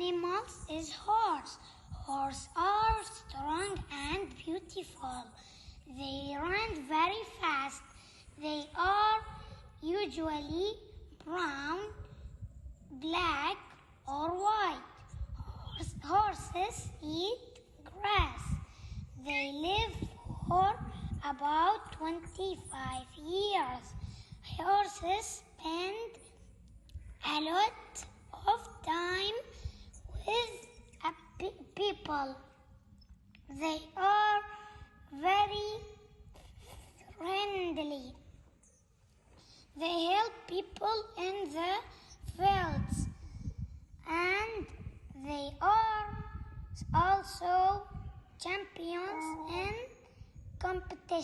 animals is horse. Horses are strong and beautiful. They run very fast. They are usually brown, black, or white. Horses eat grass. They live for about 25 years. Horses spend a lot of time with people. They are very friendly. They help people in the fields, and they are also champions in competition.